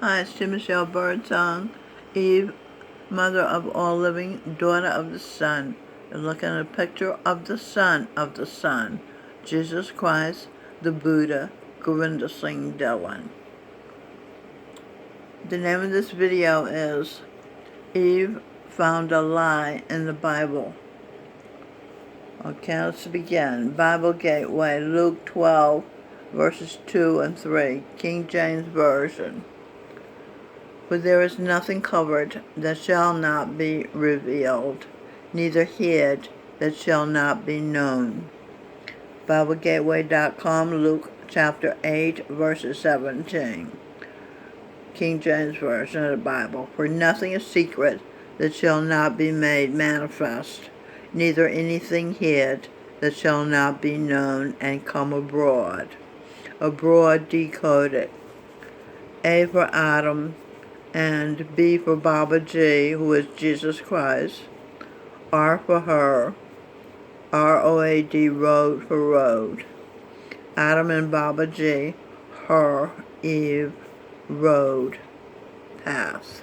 Hi, it's Michelle Birdsong, Eve, mother of all living, daughter of the sun. You're looking at a picture of the Son, Jesus Christ, the Buddha, Govinda Singh Dhillon. The name of this video is Eve Found a Lie in the Bible. Okay, let's begin. Bible Gateway, Luke 12, verses 2 and 3, King James Version. For there is nothing covered that shall not be revealed, neither hid that shall not be known. BibleGateway.com, Luke chapter 8, verses 17. King James Version of the Bible. For nothing is secret that shall not be made manifest, neither anything hid that shall not be known and come abroad. Abroad decoded. A for Adam, and B for Baba G, who is Jesus Christ. R for her, R-O-A-D, road for road. Adam and Baba G, her, Eve, road, path.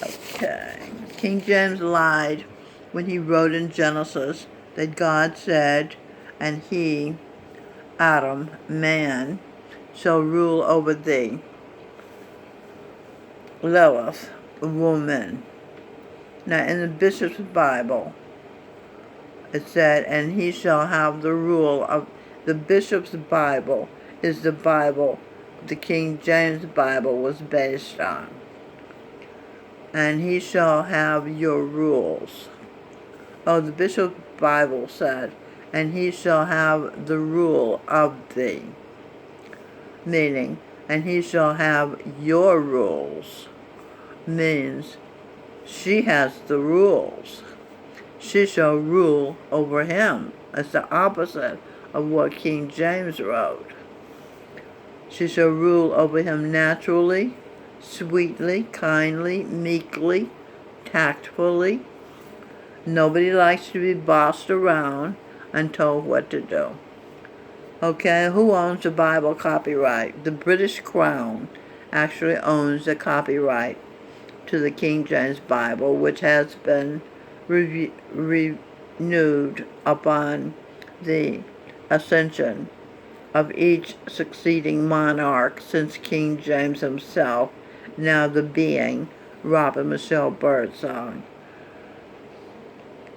Okay. King James lied when he wrote in Genesis that God said, and he, Adam, man, shall rule over thee. Lilith, woman. Now in the Bishop's Bible, it said, and he shall have the rule of, the Bishop's Bible is the Bible the King James Bible was based on. And he shall have your rules. Oh, the Bishop's Bible said, and he shall have the rule of thee. Meaning, and he shall have your rules. Means, she has the rules. She shall rule over him. That's the opposite of what King James wrote. She shall rule over him naturally, sweetly, kindly, meekly, tactfully. Nobody likes to be bossed around and told what to do. Okay, who owns the Bible copyright? The British Crown actually owns the copyright to the King James Bible, which has been renewed upon the ascension of each succeeding monarch since King James himself, now the being Robert Michelle Birdsong.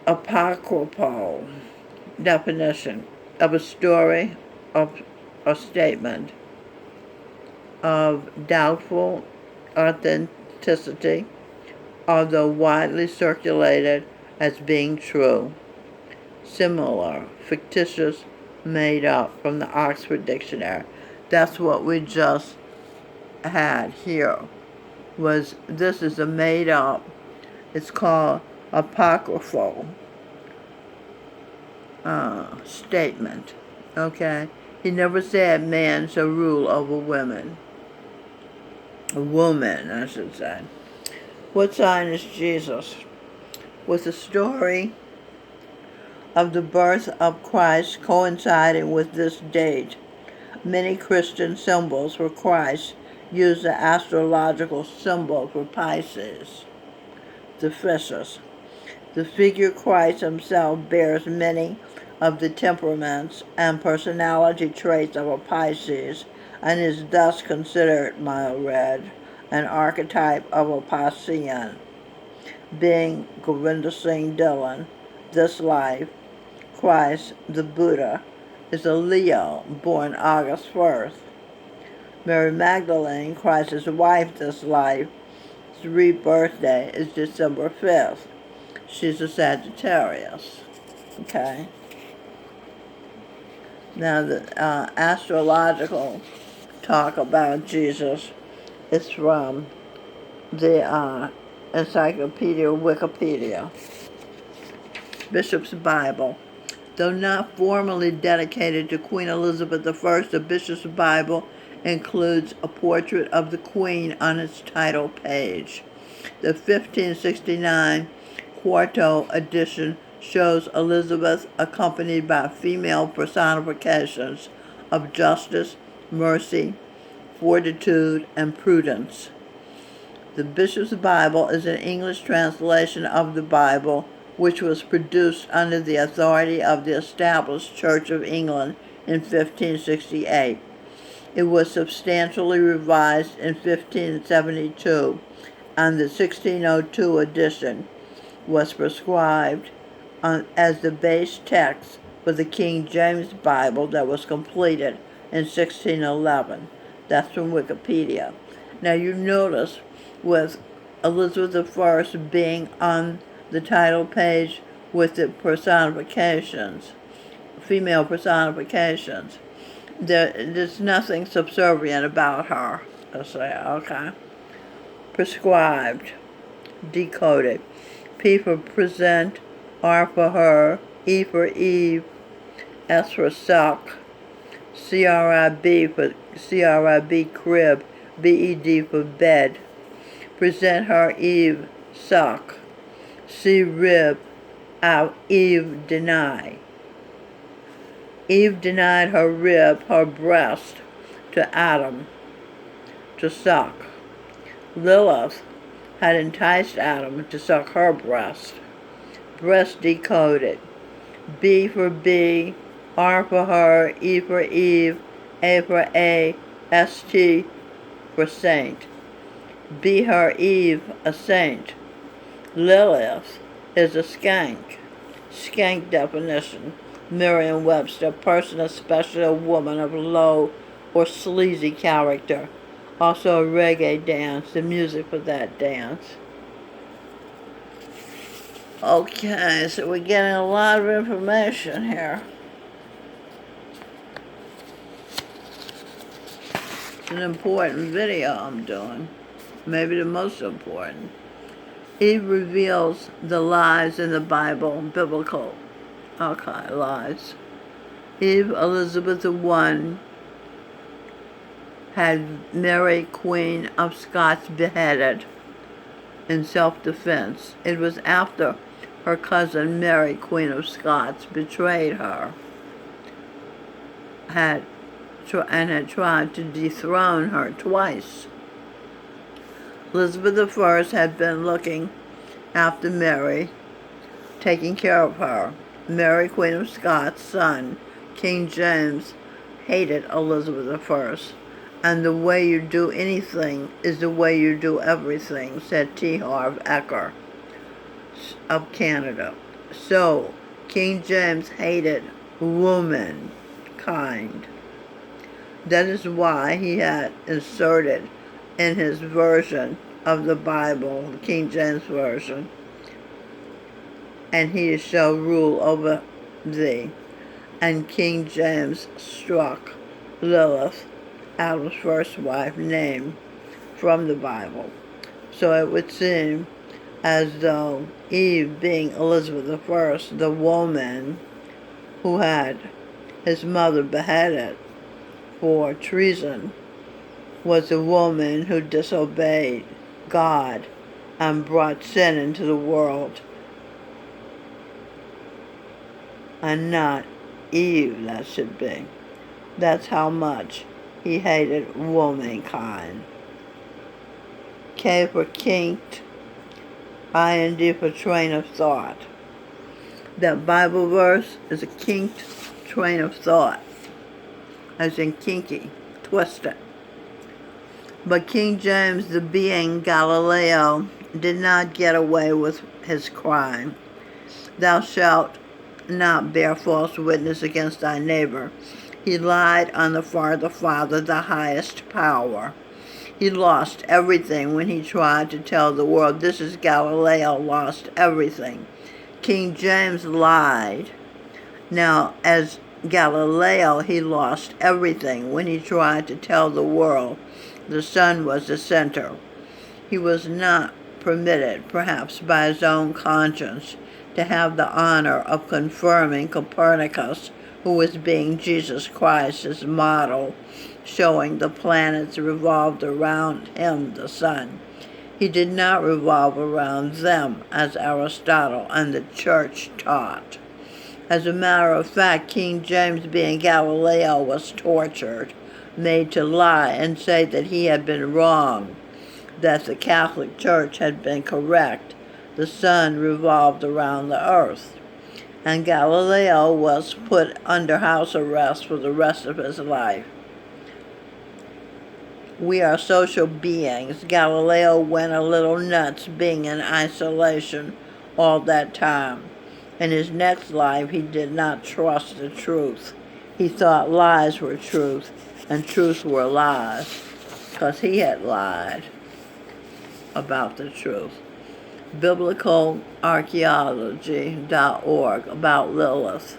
Apocryphal definition of a story of a statement of doubtful authenticity, although widely circulated as being true. Similar, fictitious, made up, from the Oxford Dictionary. That's what we just had here. This is a made up, it's called apocryphal statement. Okay? He never said man shall rule over women. A woman, I should say. What sign is Jesus? With the story of the birth of Christ coinciding with this date, many Christian symbols for Christ use the astrological symbol for Pisces, the fishes. The figure Christ himself bears many of the temperaments and personality traits of a Pisces and is thus considered, mild-read, an archetype of a Piscean. Being Govinda Singh Dhillon, this life, Christ, the Buddha, is a Leo, born August 1st. Mary Magdalene, Christ's wife this life, his rebirthday is December 5th. She's a Sagittarius. Okay. Now the astrological talk about Jesus is from the Encyclopedia Wikipedia. Bishop's Bible. Though not formally dedicated to Queen Elizabeth I, the Bishop's Bible includes a portrait of the Queen on its title page. The 1569 quarto edition shows Elizabeth accompanied by female personifications of justice, mercy, fortitude, and prudence. The Bishop's Bible is an English translation of the Bible, which was produced under the authority of the established Church of England in 1568. It was substantially revised in 1572, and the 1602 edition was prescribed as the base text for the King James Bible that was completed in 1611. That's from Wikipedia. Now you notice with Elizabeth I being on the title page with the personifications, female personifications, there's nothing subservient about her. I say, okay. Prescribed, decoded. P for present, R for her, E for Eve, S for suck, CRIB for CRIB crib, BED for bed. Present her Eve suck. C rib out Eve deny. Eve denied her rib, her breast, to Adam to suck. Lilith had enticed Adam to suck her breast. Breast decoded. B for B, R for her, E for Eve, A for A, ST for saint. Be her Eve a saint. Lilith is a skank. Skank definition. Merriam-Webster, person, especially a woman of low or sleazy character. Also a reggae dance, the music for that dance. Okay, so we're getting a lot of information here. It's an important video I'm doing. Maybe the most important. Eve reveals the lies in the Bible, biblical. Okay, lies. Eve, Elizabeth I, had Mary, Queen of Scots, beheaded in self-defense. It was after her cousin Mary, Queen of Scots, betrayed her and had tried to dethrone her twice. Elizabeth I had been looking after Mary, taking care of her. Mary, Queen of Scots' son, King James, hated Elizabeth I. And the way you do anything is the way you do everything, said T. Harv Eker of Canada. So, King James hated womankind. That is why he had inserted in his version of the Bible, the King James Version, and he shall rule over thee. And King James struck Lilith, Adam's first wife, name from the Bible. So it would seem as though Eve, being Elizabeth I, the woman who had his mother beheaded for treason, was the woman who disobeyed God and brought sin into the world, and not Eve that should be. That's how much he hated womankind. K for kinked, IND for train of thought. That Bible verse is a kinked train of thought, as in kinky, twisted. But King James, the being Galileo, did not get away with his crime. Thou shalt not bear false witness against thy neighbor. He lied on the Father, the highest power. He lost everything when he tried to tell the world. This is Galileo, lost everything. King James lied. Now, as Galileo, he lost everything when he tried to tell the world the sun was the center. He was not permitted, perhaps by his own conscience, to have the honor of confirming Copernicus, who was being Jesus Christ's model, showing the planets revolved around him, the sun. He did not revolve around them, as Aristotle and the church taught. As a matter of fact, King James, being Galileo, was tortured. made to lie and say that he had been wrong, that the Catholic Church had been correct. The sun revolved around the earth. And Galileo was put under house arrest for the rest of his life. We are social beings. Galileo went a little nuts being in isolation all that time. In his next life, he did not trust the truth. He thought lies were truth and truth were lies, because he had lied about the truth. BiblicalArchaeology.org about Lilith.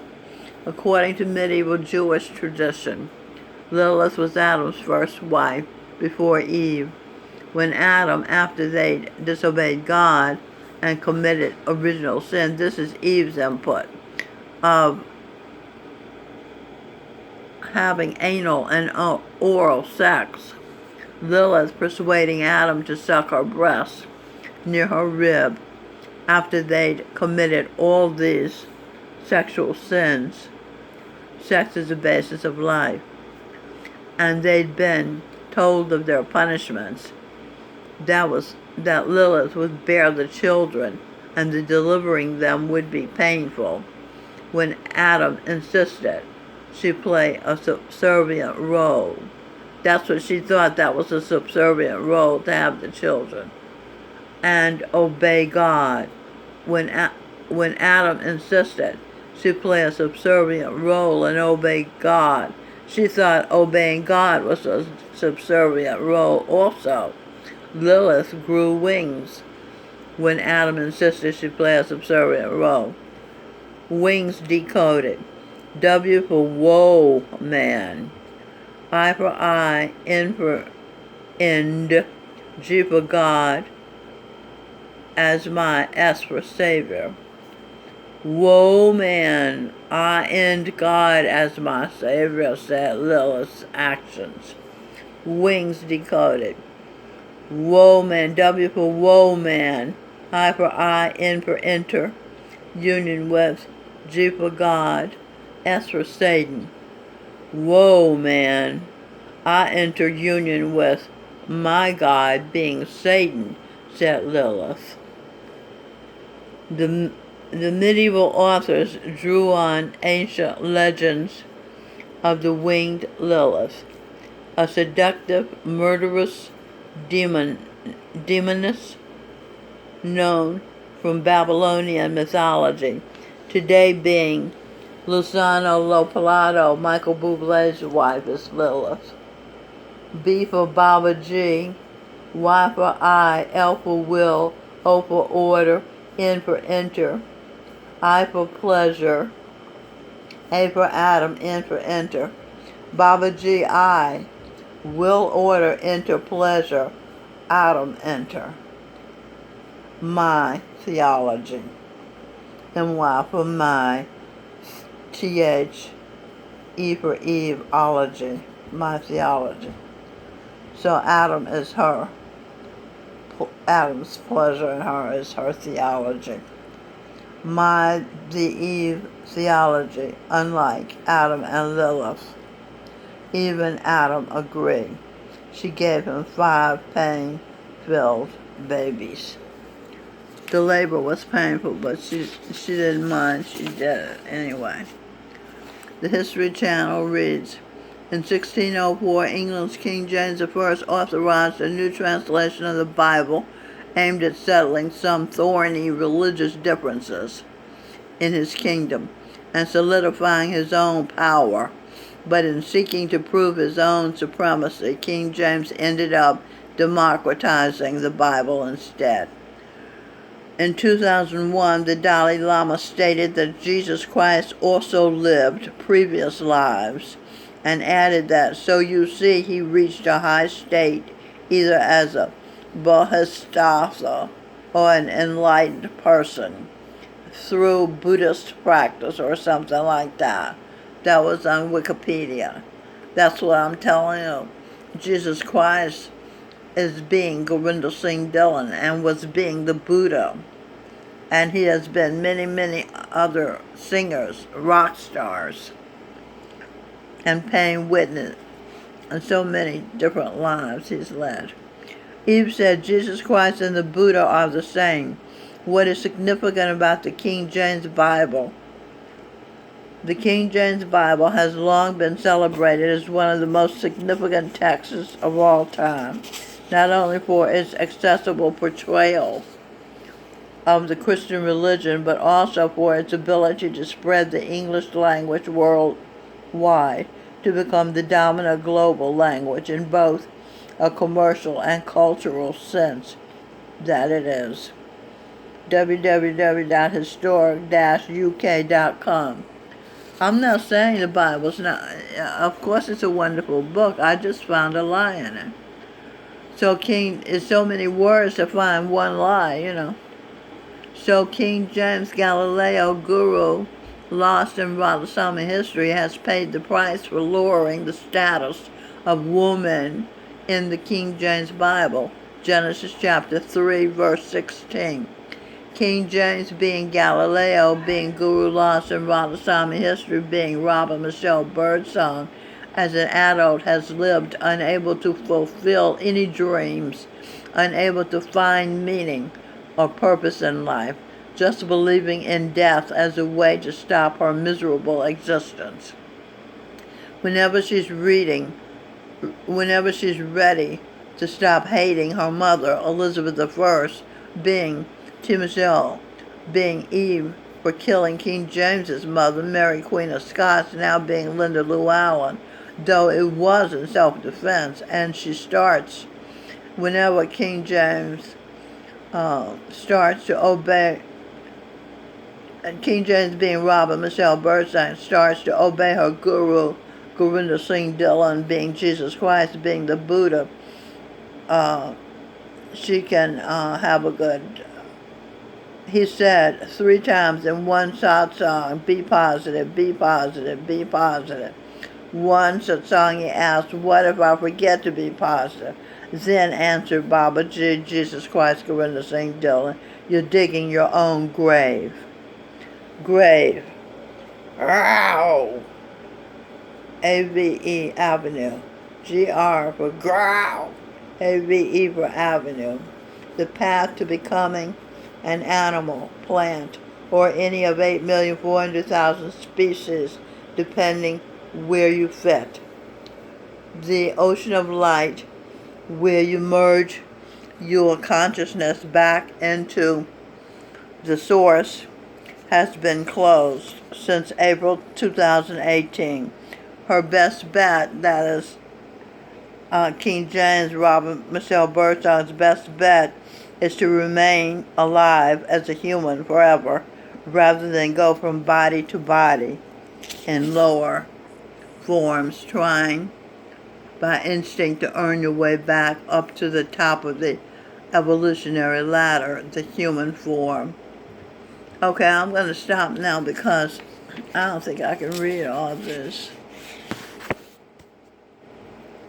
According to medieval Jewish tradition, Lilith was Adam's first wife before Eve. When Adam, after they disobeyed God and committed original sin, this is Eve's input of having anal and oral sex. Lilith persuading Adam to suck her breast near her rib after they'd committed all these sexual sins. Sex is the basis of life. And they'd been told of their punishments. That Lilith would bear the children and the delivering them would be painful. When Adam insisted she play a subservient role. That's what she thought, that was a subservient role, to have the children. And obey God. When Adam insisted she play a subservient role and obey God, she thought obeying God was a subservient role also. Lilith grew wings when Adam insisted she play a subservient role. Wings decoded. W for woe man. I for I, N for end, G for God, as my, S for Savior. Woe man, I end God as my Savior, said Lilith's actions. Wings decoded. Woe man, W for woe man, I for I, N for enter, union with, G for God, S for Satan. Woe man, I enter union with my God being Satan, said Lilith. The medieval authors drew on ancient legends of the winged Lilith, a seductive, murderous demoness known from Babylonian mythology, today being Luciano Lopalato, Michael Bublé's wife, is Lilith. B for Baba G, Y for I, L for will, O for order, N for enter, I for pleasure, A for Adam, N for enter. Baba G, I, will order, enter pleasure, Adam enter. My theology. And Y for my, TH, E for Eve, ology, my theology. So Adam is her. Adam's pleasure in her is her theology. The Eve theology, unlike Adam and Lilith. Eve and Adam agree. She gave him 5 pain-filled babies. The labor was painful, but she didn't mind. She did it anyway. The History Channel reads, in 1604, England's King James I authorized a new translation of the Bible aimed at settling some thorny religious differences in his kingdom and solidifying his own power. But in seeking to prove his own supremacy, King James ended up democratizing the Bible instead. In 2001, the Dalai Lama stated that Jesus Christ also lived previous lives and added that, so you see, he reached a high state either as a bodhisattva or an enlightened person through Buddhist practice or something like that. That was on Wikipedia. That's what I'm telling you. Jesus Christ is being Gurinder Singh Dhillon and was being the Buddha. And he has been many, many other singers, rock stars, and paying witness and so many different lives he's led. Eve said Jesus Christ and the Buddha are the same. What is significant about the King James Bible? The King James Bible has long been celebrated as one of the most significant texts of all time, not only for its accessible portrayal of the Christian religion, but also for its ability to spread the English language worldwide to become the dominant global language in both a commercial and cultural sense that it is. www.historic-uk.com. I'm not saying the Bible's not, of course it's a wonderful book. I just found a lie in it. So it's so many words to find one lie. So King James Galileo Guru, lost in Radhasomi history, has paid the price for lowering the status of woman in the King James Bible. Genesis chapter 3, verse 16. King James being Galileo, being Guru lost in Radhasomi history, being Robert Michelle Birdsong, as an adult has lived unable to fulfill any dreams, unable to find meaning or purpose in life, just believing in death as a way to stop her miserable existence. Whenever she's ready to stop hating her mother, Elizabeth I, being Timothée, being Eve, for killing King James's mother, Mary Queen of Scots, now being Linda Llewellyn, though it was in self-defense, and she starts, whenever King James starts to obey, and King James being Robert Michelle Birdsong, starts to obey her guru, Gurinder Singh Dhillon, being Jesus Christ, being the Buddha, she can have a good. He said 3 times in one satsang, be positive, be positive, be positive. One satsang he asked, what if I forget to be positive? Then answered Babaji, Jesus Christ, Gurinder Singh Dhillon, you're digging your own grave. Grave. Growl. AVE Avenue. GR for growl. AVE for Avenue. The path to becoming an animal, plant, or any of 8,400,000 species, depending where you fit. The ocean of light, where you merge your consciousness back into the source, has been closed since April 2018. Her best bet, that is King James Robert Michelle Birdsong's best bet, is to remain alive as a human forever, rather than go from body to body in lower forms, trying by instinct to earn your way back up to the top of the evolutionary ladder, the human form. Okay, I'm going to stop now because I don't think I can read all of this.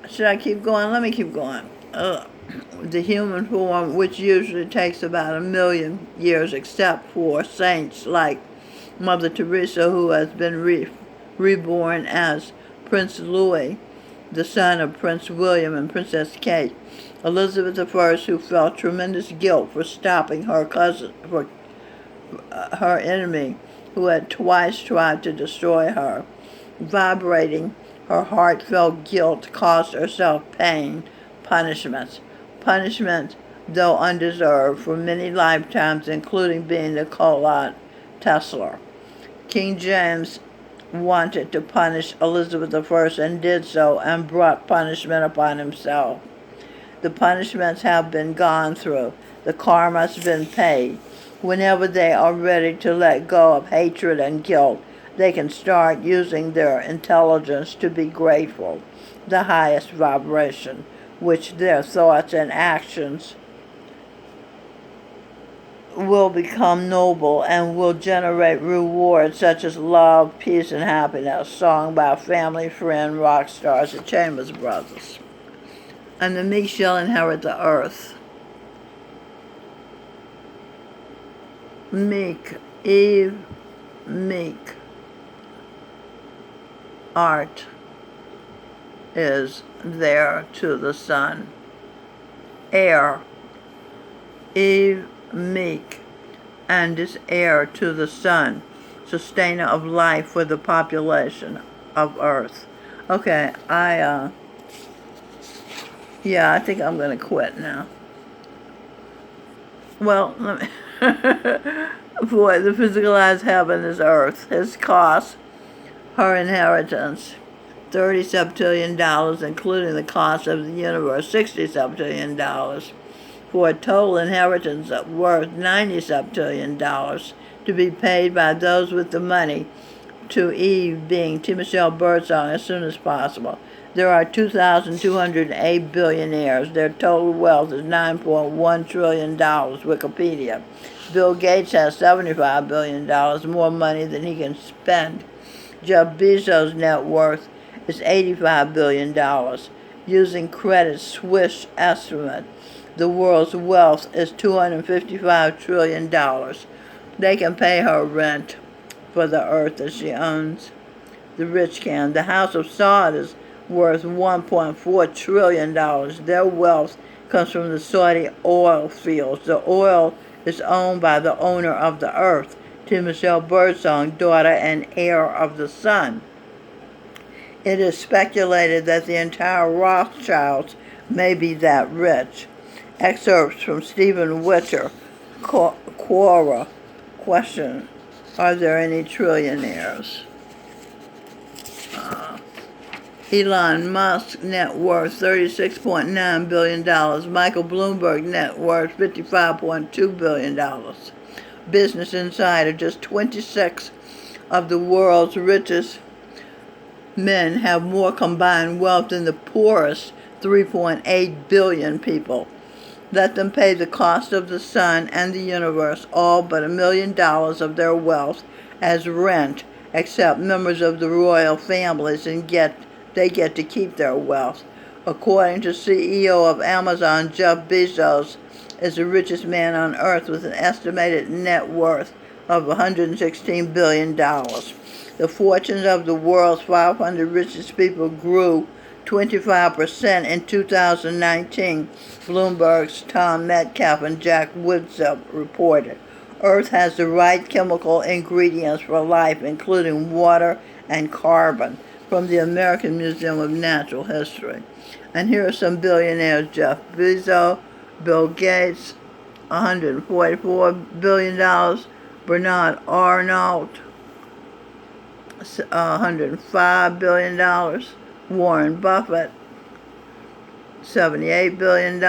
Should I keep going? Let me keep going. The human form, which usually takes about 1,000,000 years, except for saints like Mother Teresa, who has been reborn as Prince Louis, the son of Prince William and Princess Kate. Elizabeth I, who felt tremendous guilt for stopping her enemy, who had twice tried to destroy her. Vibrating her heartfelt guilt caused herself pain, punishments, though undeserved, for many lifetimes, including being Nikola Tesla. King James wanted to punish Elizabeth I and did so, and brought punishment upon himself. The punishments have been gone through. The karma's been paid. Whenever they are ready to let go of hatred and guilt, they can start using their intelligence to be grateful, the highest vibration, which their thoughts and actions will become noble and will generate rewards such as love, peace, and happiness, sung by a family friend, rock stars, the Chambers Brothers. And the meek shall inherit the earth. Meek, Eve, meek, art, is there to the sun. Heir, Eve Meek, and is heir to the sun, sustainer of life for the population of earth. Okay, I think I'm gonna quit now. Well, let me boy, the physicalized heaven is earth. His cost, her inheritance, $30 septillion, including the cost of the universe, $60 septillion, for a total inheritance worth $90 septillion, to be paid by those with the money to Eve, being T. Michelle Birdsong, as soon as possible. There are 2,208 billionaires. Their total wealth is $9.1 trillion, Wikipedia. Bill Gates has $75 billion, more money than he can spend. Jeff Bezos' net worth is $85 billion. Using Credit Suisse estimate, the world's wealth is $255 trillion. They can pay her rent for the earth that she owns. The rich can. The House of Saud is worth $1.4 trillion. Their wealth comes from the Saudi oil fields. The oil is owned by the owner of the earth, T. Michelle Birdsong, daughter and heir of the sun. It is speculated that the entire Rothschilds may be that rich. Excerpts from Stephen Witcher, Quora. Question: are there any trillionaires? Elon Musk net worth $36.9 billion. Michael Bloomberg net worth $55.2 billion. Business Insider, just 26 of the world's richest men have more combined wealth than the poorest 3.8 billion people. Let them pay the cost of the sun and the universe, all but $1 million of their wealth, as rent, except members of the royal families, and they get to keep their wealth. According to CEO of Amazon, Jeff Bezos is the richest man on earth with an estimated net worth of $116 billion. The fortunes of the world's 500 richest people grew 25% in 2019, Bloomberg's Tom Metcalf and Jack Woodruff reported. Earth has the right chemical ingredients for life, including water and carbon, from the American Museum of Natural History. And here are some billionaires: Jeff Bezos, Bill Gates, $144 billion, Bernard Arnault, $105 billion, Warren Buffett, $78 billion,